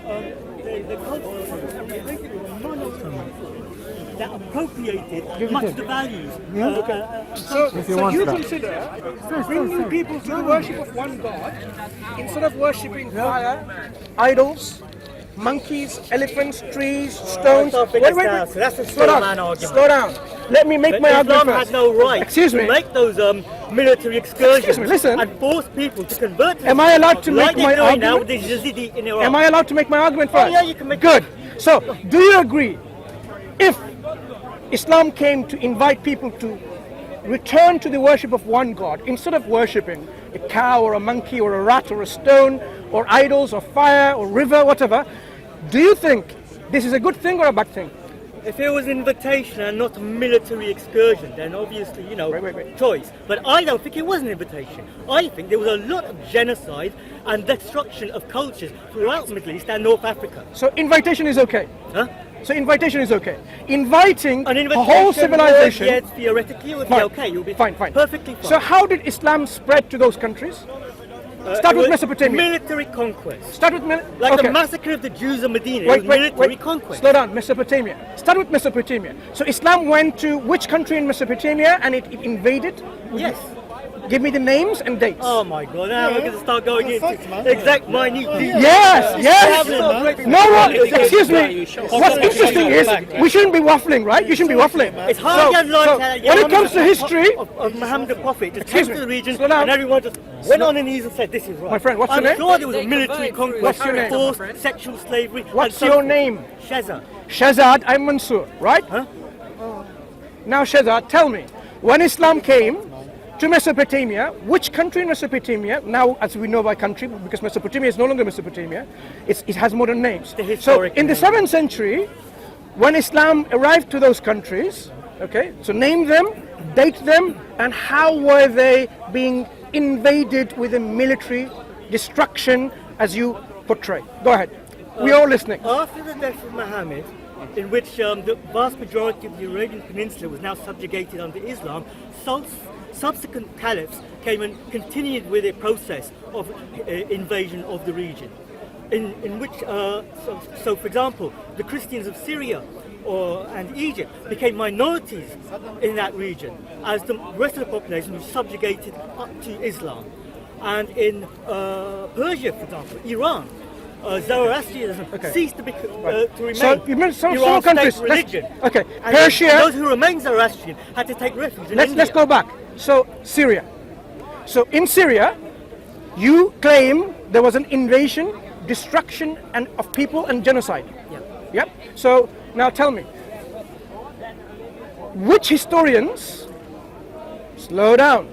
the cultures that appropriated much of the values. So you consider bringing people to the worship of one God instead of worshipping fire, idols, monkeys, elephants, trees, stones. Wait. That's a straw man argument. Slow down. Let me make my argument Islam first. had no right Excuse me. to make those military excursions Excuse me, listen. and force people to convert to Am I allowed to like make my they're doing now with argument? the Yazidi in Iraq. Am I allowed to make my argument first? yeah, you can make Good. So, do you agree if Islam came to invite people to return to the worship of one God instead of worshipping a cow or a monkey or a rat or a stone or idols or fire or river, whatever, do you think this is a good thing or a bad thing? If it was an invitation and not a military excursion, then obviously, Wait. choice. But I don't think it was an invitation. I think there was a lot of genocide and destruction of cultures throughout the Middle East and North Africa. So invitation is okay. Huh? So invitation is okay. Inviting An a invitation whole civilization. yes, theoretically it would be Fine. okay. You'll be Fine. perfectly fine. So how did Islam spread to those countries? Start It with was Mesopotamia. Military conquest. Start with Like okay. the massacre of the Jews of Medina, it was military conquest. Slow down, Mesopotamia. Start with Mesopotamia. So Islam went to which country in Mesopotamia and it invaded? Yes. Give me the names and dates. Oh my God, now we're going to start going into exact minute details. Yes. No one, excuse me. What's interesting is we shouldn't be waffling, right? You shouldn't be waffling. It's hard So when it comes to history, of Muhammad the Prophet, just Excuse came to me. the region Slow down. and everyone just went on their knees and said, this is right. My friend, what's your name? I'm sure there was a military conquest, What's your name? forced sexual slavery. What's and so your forth. name? Shazza. Shazad, I'm Mansoor, right? Huh? Now Shazad, tell me, when Islam came to Mesopotamia, which country in Mesopotamia, now as we know by country, because Mesopotamia is no longer Mesopotamia, it has modern names. So in the 7th century, when Islam arrived to those countries, okay, so name them, date them, and how were they being invaded with a military destruction as you portray? Go ahead. We're all listening. After the death of Muhammad, in which the vast majority of the Arabian Peninsula was now subjugated under Islam, subsequent caliphs came and continued with a process of invasion of the region, in which, so for example, the Christians of Syria and Egypt became minorities in that region, as the rest of the population was subjugated up to Islam. And in Persia, for example, Iran, Zoroastrianism ceased to remain So you meant some Iran's countries. state religion. Okay, And Persia. those who remained Zoroastrian had to take refuge in India. Let's go back. So Syria. So in Syria, you claim there was an invasion, destruction, and of people and genocide. Yeah. Yep. So now tell me, which historians? Slow down.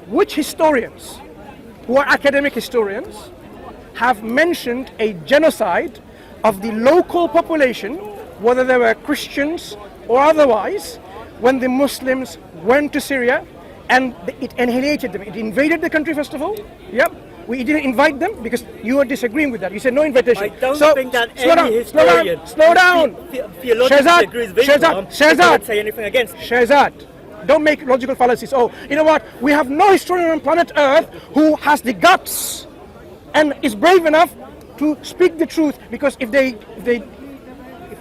Which historians, who are academic historians, have mentioned a genocide of the local population, whether they were Christians or otherwise, when the Muslims went to Syria and it annihilated them? It invaded the country, first of all. Yep. We didn't invite them because you are disagreeing with that. You said no invitation. I don't think that any historian slow down. Theologically agrees with Islam would say anything against it. Shazad, don't make logical fallacies. Oh, you know what? We have no historian on planet Earth who has the guts and is brave enough to speak the truth, because if they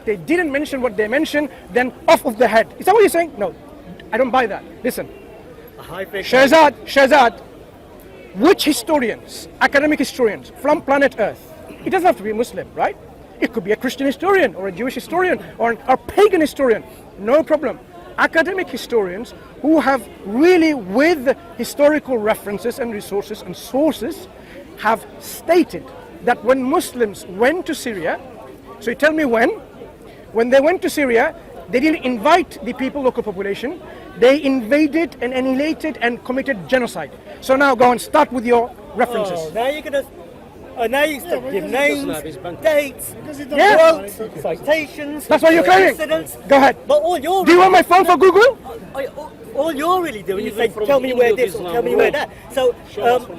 didn't mention what they mentioned, then off of the head. Is that what you're saying? No, I don't buy that. Listen, Shazad, which historians, academic historians from planet Earth, it doesn't have to be a Muslim, right? It could be a Christian historian or a Jewish historian or a pagan historian, no problem. Academic historians who have really, with historical references and resources and sources, have stated that when Muslims went to Syria, so you tell me when they went to Syria, they didn't invite the people, local population, they invaded and annihilated and committed genocide. So now go and start with your references. Oh, now you're going to now you start give names, dates, Yeah. quotes, citations. That's what you're claiming. incidents. Go ahead. But all you're Do you want my phone for Google? all you're really doing is say, tell me where this or tell me where that. So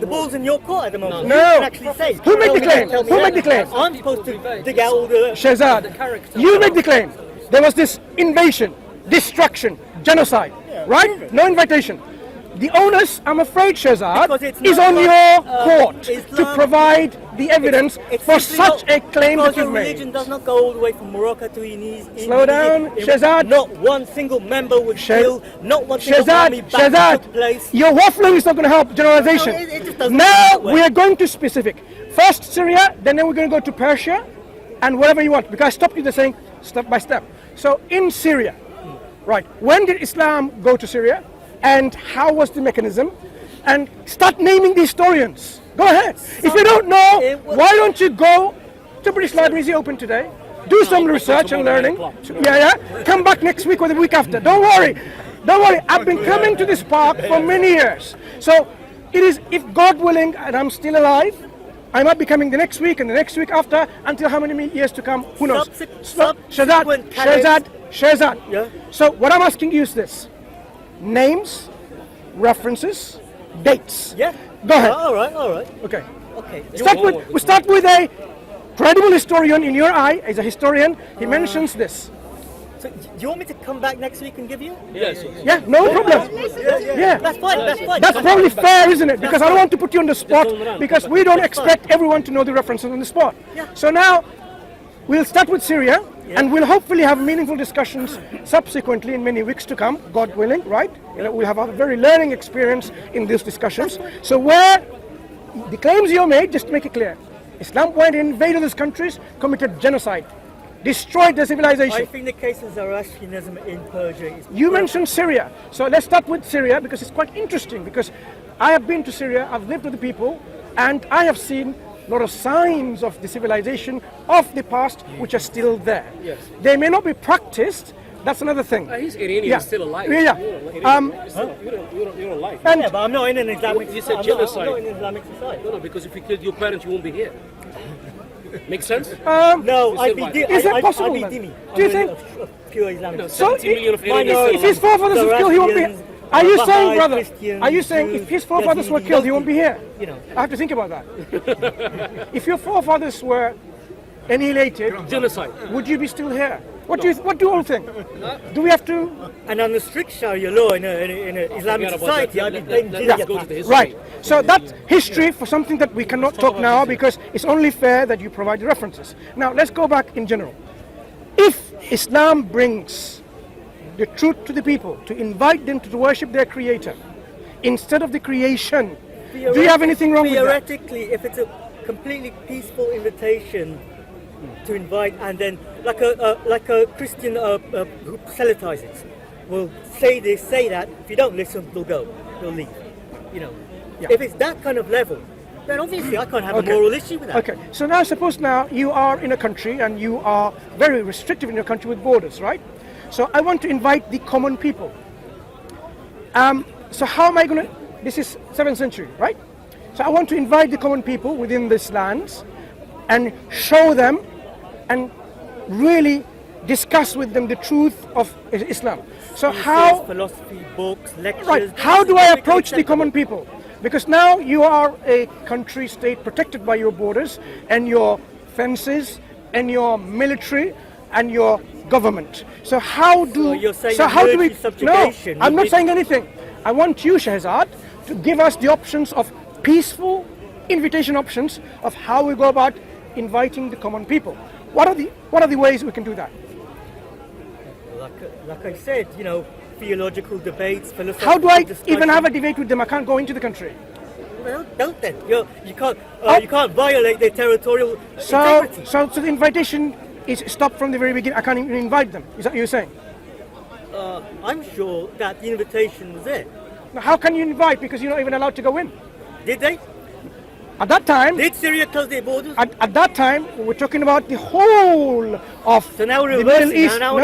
the ball's in your court at the moment. No. You can actually say. Who made the tell me claim? that, tell me Who that. made the claim? I'm supposed to dig out all the Shazad, you make the claim. There was this invasion, destruction, genocide, right? No invitation. The onus, I'm afraid, Shazad, Because it's is not on like, your court to Islam- provide the evidence It's for simply such a not- claim that because you've your religion made. does not go all the way from Morocco to Indonesia. Slow down, Shazad. Not one single member was killed. Not one single army Shazad, battle took place. Shazad, your waffling is not going to help generalization. No, it just doesn't Now work that way. we are going to specific. First Syria, then we're going to go to Persia, and whatever you want. Because I stopped you there saying step by step. So in Syria, right, when did Islam go to Syria? And how was the mechanism? And start naming the historians. Go ahead. If you don't know, why don't you go to British Library? Is open today? Do some research and learning. Yeah. Come back next week or the week after. Don't worry. Don't worry. I've been coming to this park for many years. So it is, if God willing, and I'm still alive, I might be coming the next week and the next week after, until how many years to come? Who knows? Shazad. Yeah. So what I'm asking you is this: names, references, dates. Yeah. Go ahead. All right. Okay. Okay. We start with a credible historian in your eye. As a historian, he mentions this. So, do you want me to come back next week and give you? Yes. Yeah, no problem. Yeah. That's fine. That's probably fair, isn't it? Because I don't want to put you on the spot, because we don't expect everyone to know the references on the spot. Yeah. So now we'll start with Syria, and we'll hopefully have meaningful discussions subsequently in many weeks to come, God willing, right? We'll have a very learning experience in these discussions. So where the claims you made, just to make it clear, Islam went and invaded these countries, committed genocide, destroyed their civilization. I think the case of Zoroastrianism in Persia is... You mentioned Syria, so let's start with Syria, because it's quite interesting, because I have been to Syria, I've lived with the people, and I have seen a lot of signs of the civilization of the past which are still there. Yes. They may not be practiced, that's another thing. He's Iranian, Yeah. he's still alive. Yeah. You don't like. And Yeah, but I'm not in an Islamic... You said I'm genocide. not in an Islamic society. No, because if you killed your parents, you won't be here. Makes sense? No, I'd be... Is that possible I'd be then? dhimmi. Do you I'm think- a pure Islamic. So 70 million of Iranians minority- if his still alive. forefathers were killed, he won't be. Zoroastrians, Are you Baha'i, saying, brother? Christians, Are you saying if Jews, his forefathers were Yazidis, killed, he won't be here? You know. I have to think about that. If your forefathers were annihilated, Genocide. would you be still here? What do you all think? Do we have to? And under strict Sharia law in an Islamic Forget about society, that. I'd be paying Let's jizya go to tax. the history. Right. So that's history for something that we cannot talk now, because it's only fair that you provide the references. Now let's go back in general. If Islam brings the truth to the people, to invite them to worship their creator instead of the creation, do you have anything wrong with that? Theoretically, if it's a completely peaceful invitation to invite, and then like a Christian who proselytizes will say this, say that. If you don't listen, they'll go, they'll leave. You know, Yeah. if it's that kind of level, then obviously I can't have Okay. a moral issue with that. Okay, so now suppose now you are in a country and you are very restrictive in your country with borders, right? So I want to invite the common people. So how am I going to, this is 7th century, right? So I want to invite the common people within these lands and show them and really discuss with them the truth of Islam. So how, Philosophy, books, lectures. right, how do I approach the common people? Because now you are a country state protected by your borders and your fences and your military and your government. So how do So you're saying how do we? military subjugation No, I'm would not be- saying anything. I want you, Shahzad, to give us the options of peaceful invitation options of how we go about inviting the common people. What are the ways we can do that? Like I said, you know, theological debates, philosophical How do I discussion. even have a debate with them? I can't go into the country. Well, don't then. You can't violate their territorial integrity. So the invitation is stopped from the very beginning. I can't even invite them. Is that what you're saying? I'm sure that the invitation was there. Now, how can you invite? Because you're not even allowed to go in. Did they? At that time, Did Syria close their borders? at that time, we're talking about the whole of So now we're the Middle reversing. East. Now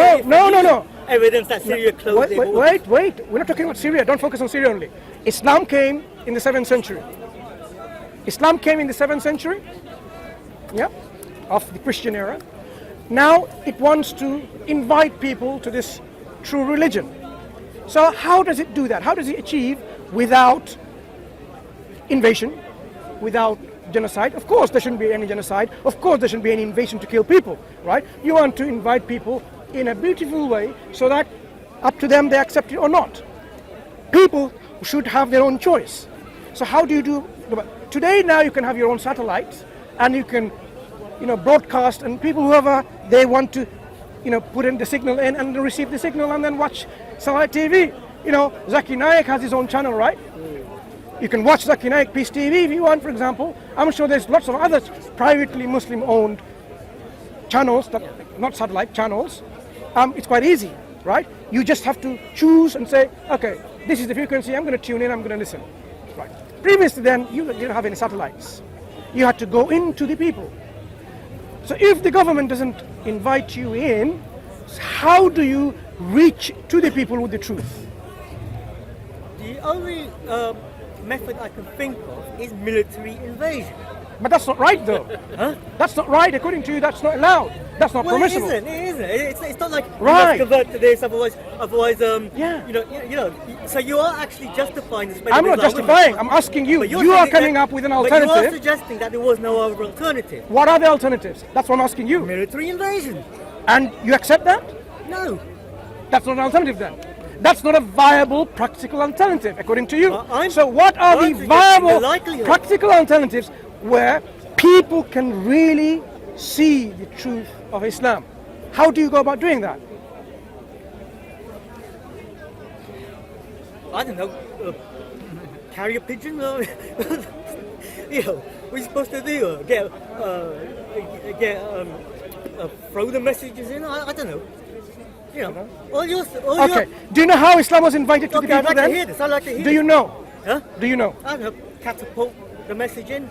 No. Evidence that Syria closed their borders. Wait. We're not talking about Syria. Don't focus on Syria only. Islam came in the 7th century. Islam came in the 7th century, of the Christian era. Now it wants to invite people to this true religion. So how does it do that? How does it achieve without invasion, without genocide? Of course there shouldn't be any genocide. Of course there shouldn't be any invasion to kill people, right? You want to invite people in a beautiful way so that up to them they accept it or not. People should have their own choice. So how do you do? Today now you can have your own satellites, and you can, broadcast, and people, whoever they want to, put in the signal in and receive the signal and then watch satellite TV. Zaki Naik has his own channel, right? You can watch Zaki Naik Peace TV if you want, for example. I'm sure there's lots of other privately Muslim-owned channels, not satellite channels. It's quite easy, right? You just have to choose and say, okay, this is the frequency, I'm going to tune in, I'm going to listen. Right. Previously then, you didn't have any satellites. You had to go into the people. So if the government doesn't invite you in, how do you reach to the people with the truth? The only method I can think of is military invasion. But that's not right, though. Huh? That's not right. According to you, that's not allowed. That's not permissible. It isn't. It's not like Right. you must convert to this, otherwise, Yeah. So you are actually justifying this. I'm not justifying. I'm asking you. You are coming up with an But you are alternative. suggesting that there was no other alternative. What are the alternatives? That's what I'm asking you. Military invasion. And you accept that? No. That's not an alternative then. That's not a viable, practical alternative, according to you. I'm- So what are I'm the suggesting viable, the likelihood. practical alternatives where people can really see the truth of Islam? How do you go about doing that? I don't know. Carry a pigeon? What are you supposed to do? Throw the messages in? I don't know. Okay. Do you know how Islam was invited to the Okay, I'd people like to then? hear this. I'd like to hear Do you know? Huh? Do you know? I don't know. Catapult the message in.